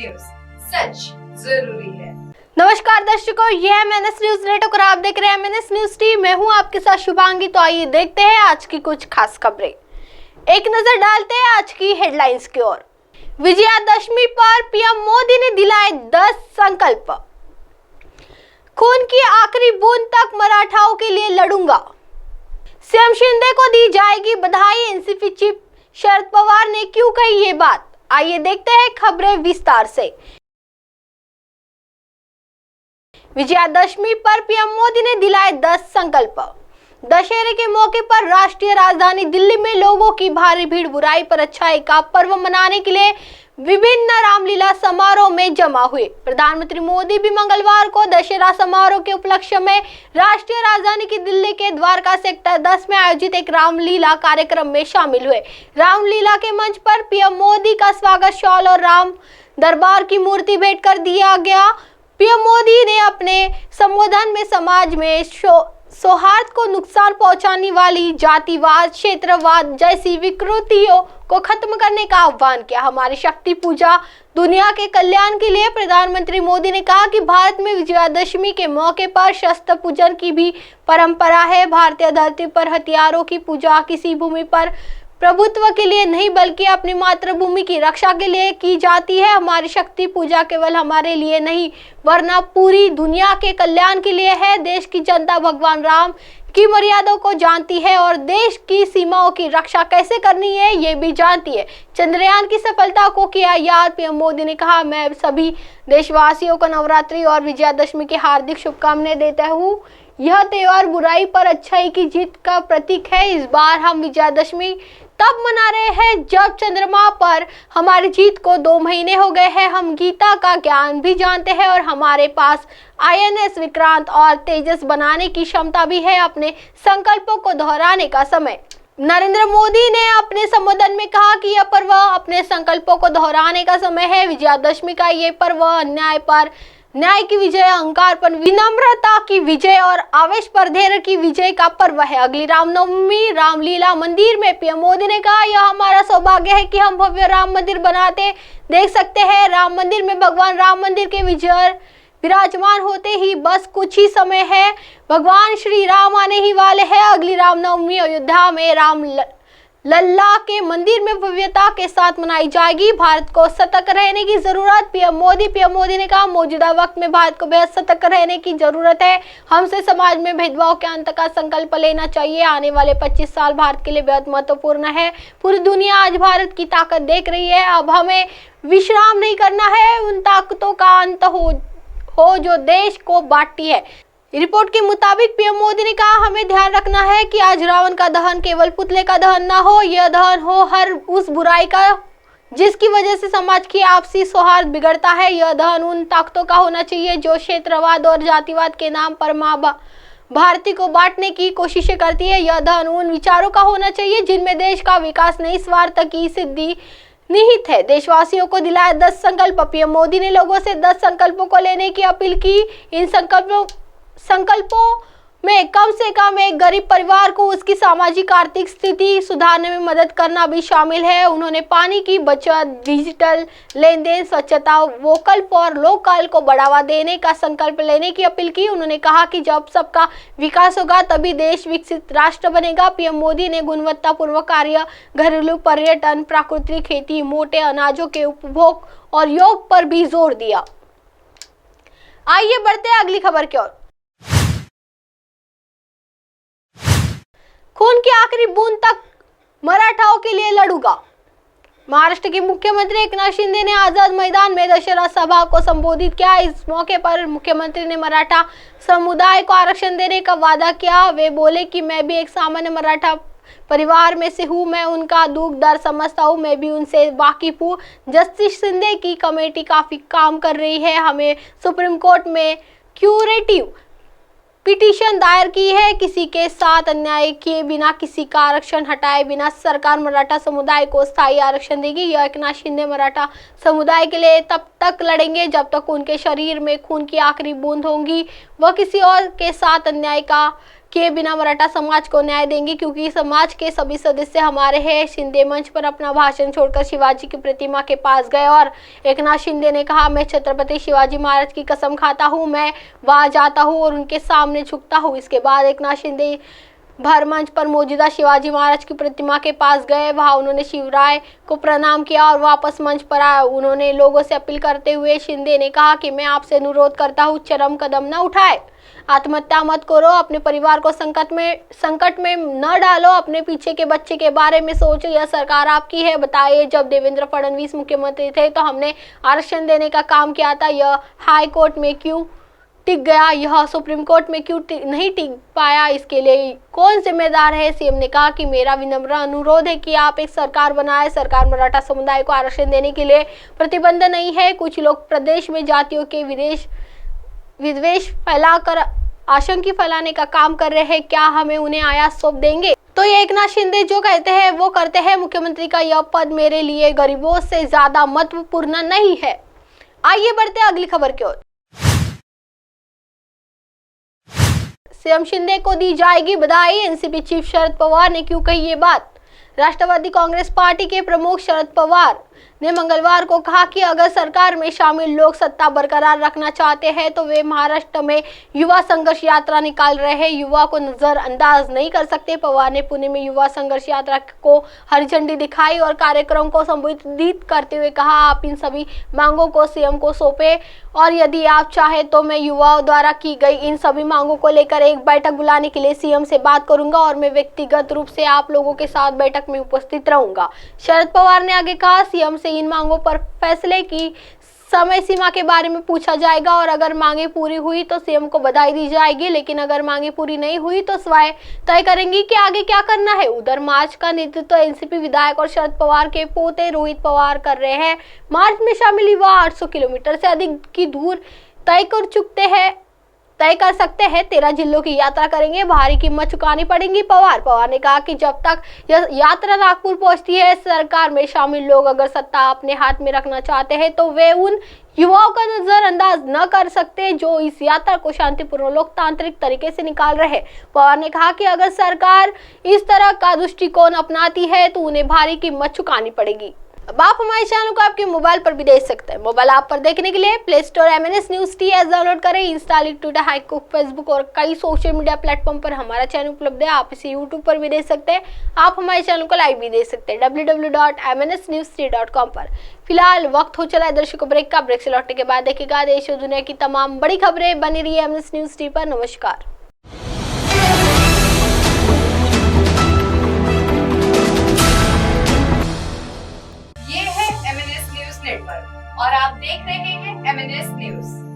News, सच जरूरी है। नमस्कार दर्शकों, यह है MNS न्यूज नेटवर्क और आप देख रहे हैं MNS न्यूज टीम। मैं हूं आपके साथ शुभांगी। तो आइए देखते हैं आज की कुछ खास खबरें। एक नजर डालते हैं आज की हेडलाइंस की ओर। विजयादशमी पर पीएम मोदी ने दिलाए 10 संकल्प। खून की आखिरी बूंद तक मराठाओं के लिए लड़ूंगा। सीएम शिंदे को दी जाएगी बधाई। एनसीपी चीफ शरद पवार ने क्यों कही ये बात, आइए देखते हैं खबरें विस्तार से। विजयादशमी पर पीएम मोदी ने दिलाए 10 संकल्प। दशहरे के मौके पर राष्ट्रीय राजधानी दिल्ली में लोगों की भारी भीड़ बुराई पर अच्छाई का पर्व मनाने के लिए विभिन्न रामलीला समारोह में जमा हुए। प्रधानमंत्री मोदी भी मंगलवार को दशहरा समारोह के उपलक्ष्य में राष्ट्रीय राजधानी की दिल्ली के द्वारका सेक्टर 10 में आयोजित एक रामलीला कार्यक्रम में शामिल हुए। रामलीला के मंच पर पीएम मोदी का स्वागत शॉल और राम दरबार की मूर्ति भेंट कर दिया गया। पीएम मोदी ने अपने संबोधन में समाज में सौहार्द को नुकसान पहुंचाने वाली जातिवाद, क्षेत्रवाद जैसी विकृतियों को खत्म करने का आह्वान किया। हमारी शक्ति पूजा दुनिया के कल्याण के लिए। प्रधानमंत्री मोदी ने कहा कि भारत में विजयादशमी के मौके पर शस्त्र पूजन की भी परंपरा है। भारतीय धरती पर हथियारों की पूजा किसी भूमि पर प्रभुत्व के लिए नहीं बल्कि अपनी मातृभूमि की रक्षा के लिए की जाती है। हमारी शक्ति पूजा केवल हमारे लिए नहीं वरना पूरी दुनिया के कल्याण के लिए है। देश की जनता भगवान राम की मर्यादाओं को जानती है और देश की सीमाओं की रक्षा कैसे करनी है ये भी जानती है। चंद्रयान की सफलता को किया याद। पीएम मोदी ने कहा, मैं सभी देशवासियों को नवरात्रि और विजयादशमी की हार्दिक शुभकामनाएं देता हूँ। यह त्योहार बुराई पर अच्छाई की जीत का प्रतीक है। इस बार हम विजयादशमी तब मना रहे हैं जब चंद्रमा पर हमारी जीत को 2 महीने हो गए हैं। हम गीता का ज्ञान भी जानते हैं और हमारे पास INS विक्रांत और तेजस बनाने की क्षमता भी है। अपने संकल्पों को दोहराने का समय। नरेंद्र मोदी ने अपने संबोधन में कहा कि यह पर्व अपने संकल्पों को दोहराने का समय है। विजयादशमी का ये पर्व अन्याय पर न्याय की विजय, अहंकार पर विनम्रता की विजय और आवेश पर धैर्य की विजय का पर्व है। अगली रामनवमी रामलीला मंदिर में पीएम मोदी ने कहा, यह हमारा सौभाग्य है कि हम भव्य राम मंदिर बनाते देख सकते हैं। राम मंदिर में भगवान राम मंदिर के विराजमान होते ही बस कुछ ही समय है, भगवान श्री राम आने ही वाले हैं। अगली रामनवमी अयोध्या में राम लल्ला के मंदिर में भव्यता के साथ मनाई जाएगी। भारत को सतर्क रहने की जरूरत। पीएम मोदी ने कहा, मौजूदा वक्त में भारत को बेहद सतर्क रहने की जरूरत है। हमसे समाज में भेदभाव के अंत का संकल्प लेना चाहिए। आने वाले 25 साल भारत के लिए बेहद महत्वपूर्ण है। पूरी दुनिया आज भारत की ताकत देख रही है। अब हमें विश्राम नहीं करना है। उन ताकतों का अंत हो जो देश को बांटती है। रिपोर्ट के मुताबिक पीएम मोदी ने कहा, हमें ध्यान रखना है कि आज रावण का दहन केवल पुतले का दहन ना हो, यह दहन हो हर उस बुराई का जिसकी वजह से समाज की आपसी सौहार्द बिगड़ता है। यह दहन उन ताकतों का होना चाहिए जो क्षेत्रवाद और जातिवाद के नाम पर माँ भारती को बांटने की कोशिशें करती है। यह दहन उन विचारों का होना चाहिए जिनमें देश का विकास नहीं स्वार्थ की सिद्धि निहित है। देशवासियों को दिलाया 10 संकल्प। पीएम मोदी ने लोगों से 10 संकल्पों को लेने की अपील की। इन संकल्पों में कम से कम एक गरीब परिवार को उसकी सामाजिक आर्थिक स्थिति सुधारने में मदद करना भी शामिल है। उन्होंने पानी की बचत, डिजिटल लेन देन, स्वच्छता, वोकल फॉर लोकल को बढ़ावा देने का संकल्प लेने की अपील की। उन्होंने कहा कि जब सबका विकास होगा तभी देश विकसित राष्ट्र बनेगा। पीएम मोदी ने गुणवत्तापूर्ण कार्य, घरेलू पर्यटन, प्राकृतिक खेती, मोटे अनाजों के उपभोग और योग पर भी जोर दिया। आइए बढ़ते हैं अगली खबर की ओर। खून की आखिरी बूंद तक मराठाओं के लिए लड़ूंगा। महाराष्ट्र के मुख्यमंत्री एकनाथ शिंदे ने आजाद मैदान में दशहरा सभा को संबोधित किया। इस मौके पर मुख्यमंत्री ने मराठा समुदाय को आरक्षण देने का वादा किया। वे बोले कि मैं भी एक सामान्य मराठा परिवार में से हूँ, मैं उनका दुख दर्द समझता हूँ, मैं भी उनसे वाकिफ हूँ। जस्टिस शिंदे की कमेटी काफी काम कर रही है। हमें सुप्रीम कोर्ट में क्यूरेटिव पिटीशन दायर की है। किसी के साथ अन्याय किए बिना, किसी का आरक्षण हटाए बिना सरकार मराठा समुदाय को स्थायी आरक्षण देगी। यह एकनाथ शिंदे मराठा समुदाय के लिए तब तक लड़ेंगे जब तक उनके शरीर में खून की आखिरी बूंद होंगी। वह किसी और के साथ अन्याय का किए बिना मराठा समाज को न्याय देंगे, क्योंकि समाज के सभी सदस्य हमारे हैं। शिंदे मंच पर अपना भाषण छोड़कर शिवाजी की प्रतिमा के पास गए और एकनाथ शिंदे ने कहा, मैं छत्रपति शिवाजी महाराज की कसम खाता हूँ, मैं वहां जाता हूँ और उनके सामने झुकता हूँ। इसके बाद एकनाथ शिंदे भर मंच पर मौजूदा शिवाजी महाराज की प्रतिमा के पास गए। वहां उन्होंने शिवराय को प्रणाम किया और वापस मंच पर आए। उन्होंने लोगों से अपील करते हुए शिंदे ने कहा कि मैं आपसे अनुरोध करता हूं, चरम कदम न उठाए, आत्महत्या मत करो, अपने परिवार को संकट में न डालो, अपने पीछे के बच्चे के बारे में सोचो। यह सरकार आपकी है। बताइए, जब देवेंद्र फडणवीस मुख्यमंत्री थे तो हमने आरक्षण देने का काम किया था। यह हाई कोर्ट में क्यों टिक गया, यह सुप्रीम कोर्ट में क्यों नहीं टिक पाया, इसके लिए कौन जिम्मेदार है? सीएम ने कहा कि मेरा विनम्र अनुरोध है कि आप एक सरकार बनाएं। सरकार मराठा समुदाय को आरक्षण देने के लिए प्रतिबंध नहीं है। कुछ लोग प्रदेश में जातियों के विद्वेष फैलाकर आशंका फैलाने का काम कर रहे हैं। क्या हमें उन्हें आयात सौंप देंगे? तो ये एकनाथ शिंदे जो कहते हैं वो करते हैं। मुख्यमंत्री का यह पद मेरे लिए गरीबों से ज्यादा महत्वपूर्ण नहीं है। आइए बढ़ते अगली खबर की ओर। सीएम शिंदे को दी जाएगी बधाई, एनसीपी चीफ शरद पवार ने क्यों कही ये बात? राष्ट्रवादी कांग्रेस पार्टी के प्रमुख शरद पवार ने मंगलवार को कहा कि अगर सरकार में शामिल लोग सत्ता बरकरार रखना चाहते हैं तो वे महाराष्ट्र में युवा संघर्ष यात्रा निकाल रहे हैं, युवा को नजरअंदाज नहीं कर सकते। पवार ने पुणे में युवा संघर्ष यात्रा को हरी झंडी दिखाई और कार्यक्रम को संबोधित करते हुए कहा, आप इन सभी मांगों को सीएम को सौंपे और यदि आप चाहे तो मैं युवाओं द्वारा की गई इन सभी मांगों को लेकर एक बैठक बुलाने के लिए सीएम से बात करूंगा और मैं व्यक्तिगत रूप से आप लोगों के साथ बैठक में उपस्थित रहूंगा। शरद पवार ने आगे कहा, सीएम से इन मांगों पर फैसले की समय सीमा के बारे में पूछा जाएगा और अगर मांगे पूरी हुई तो सीएम को बधाई दी जाएगी, लेकिन अगर मांगे पूरी नहीं हुई तो स्वयं तय करेंगी कि आगे क्या करना है। उधर मार्च का नेतृत्व एनसीपी विधायक और शरद पवार के पोते रोहित पवार कर रहे हैं। मार्च में शामिल युवा 800 किलोमीटर से अधिक की दूर तय कर सकते हैं। 13 जिलों की यात्रा करेंगे, भारी कीमत चुकानी पड़ेगी। पवार ने कहा कि जब तक यह यात्रा नागपुर पहुंचती है, सरकार में शामिल लोग अगर सत्ता अपने हाथ में रखना चाहते हैं तो वे उन युवाओं का नजरअंदाज न कर सकते जो इस यात्रा को शांतिपूर्ण लोकतांत्रिक तरीके से निकाल रहे। पवार ने कहा कि अगर सरकार इस तरह का दृष्टिकोण अपनाती है तो उन्हें भारी कीमत चुकानी पड़ेगी। अब आप हमारे चैनल को आपके मोबाइल पर भी देख सकते हैं। मोबाइल ऐप पर देखने के लिए play store MNS news TS download करें। इंस्टा, ट्विटर, हाइकुक, फेसबुक और कई सोशल मीडिया प्लेटफॉर्म पर हमारा चैनल उपलब्ध है। आप इसे यूट्यूब पर भी देख सकते हैं। आप हमारे चैनल को लाइव भी देख सकते हैं www.mnsnews3.com पर। फिलहाल वक्त हो चला है दर्शकों ब्रेक का। ब्रेक से लौटने के बाद देखिएगा देश और दुनिया की तमाम बड़ी खबरें। बनी रही MNS न्यूज 3 पर। नमस्कार। ये है MNS न्यूज नेटवर्क और आप देख रहे हैं MNS न्यूज।